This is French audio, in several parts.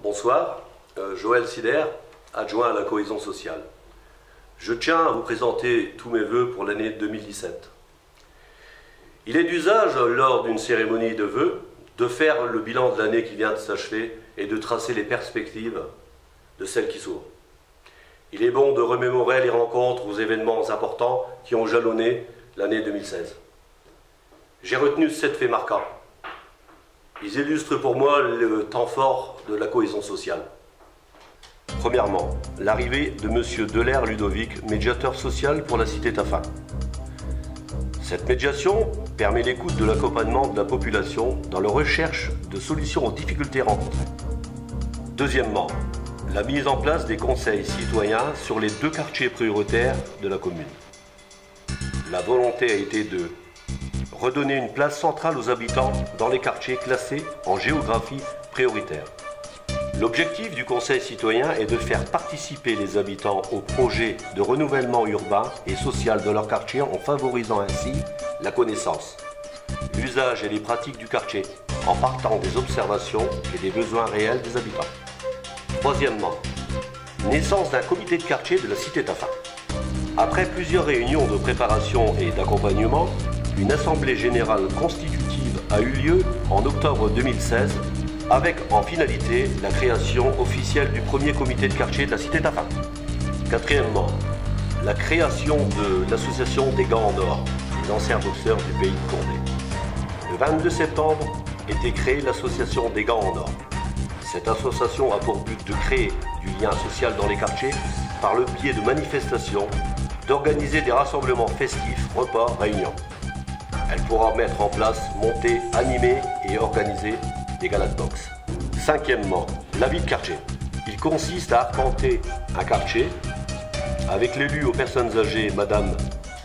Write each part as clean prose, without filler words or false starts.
Bonsoir, Joël Sider, adjoint à la cohésion sociale. Je tiens à vous présenter tous mes vœux pour l'année 2017. Il est d'usage, lors d'une cérémonie de vœux, de faire le bilan de l'année qui vient de s'achever et de tracer les perspectives de celle qui s'ouvre. Il est bon de remémorer les rencontres ou événements importants qui ont jalonné l'année 2016. J'ai retenu 7 faits marquants. Ils illustrent pour moi le temps fort de la cohésion sociale. Premièrement, l'arrivée de M. Delaire Ludovic, médiateur social pour la cité Taffin. Cette médiation permet l'écoute de l'accompagnement de la population dans la recherche de solutions aux difficultés rencontrées. Deuxièmement, la mise en place des conseils citoyens sur les 2 quartiers prioritaires de la commune. La volonté a été de redonner une place centrale aux habitants dans les quartiers classés en géographie prioritaire. L'objectif du Conseil citoyen est de faire participer les habitants au projet de renouvellement urbain et social de leur quartier en favorisant ainsi la connaissance, l'usage et les pratiques du quartier, en partant des observations et des besoins réels des habitants. Troisièmement, naissance d'un comité de quartier de la cité Taffin. Après plusieurs réunions de préparation et d'accompagnement, une assemblée générale constitutive a eu lieu en octobre 2016 avec en finalité la création officielle du premier comité de quartier de la cité Taffin. Quatrièmement, la création de l'association des Gants en Or, les anciens boxeurs du pays de Condé. Le 22 septembre était créée l'association des Gants en Or. Cette association a pour but de créer du lien social dans les quartiers par le biais de manifestations, d'organiser des rassemblements festifs, repas, réunions. Elle pourra mettre en place, monter, animer et organiser des galas de boxe. Cinquièmement, la vie de quartier. Il consiste à arpenter un quartier avec l'élu aux personnes âgées, Madame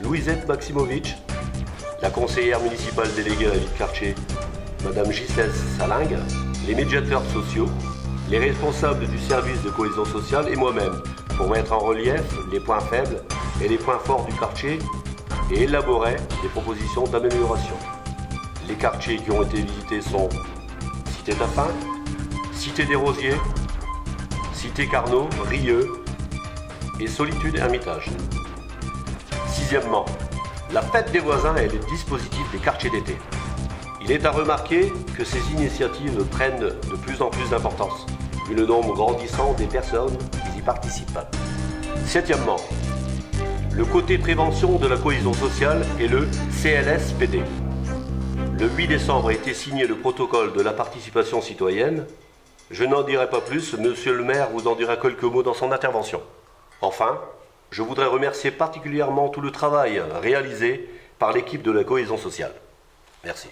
Louisette Maximovic, la conseillère municipale déléguée à la vie de quartier, Madame Gisèle Salingue, les médiateurs sociaux, les responsables du service de cohésion sociale et moi-même, pour mettre en relief les points faibles et les points forts du quartier et élaborer des propositions d'amélioration. Les quartiers qui ont été visités sont Cité Taffin, Cité des Rosiers, Cité Carnot, Rieux et Solitude Hermitage. Sixièmement, la fête des voisins et le dispositif des quartiers d'été. Il est à remarquer que ces initiatives prennent de plus en plus d'importance, vu le nombre grandissant des personnes qui y participent. Septièmement, le côté prévention de la cohésion sociale est le CLSPD. Le 8 décembre a été signé le protocole de la participation citoyenne. Je n'en dirai pas plus, monsieur le maire vous en dira quelques mots dans son intervention. Enfin, je voudrais remercier particulièrement tout le travail réalisé par l'équipe de la cohésion sociale. Merci.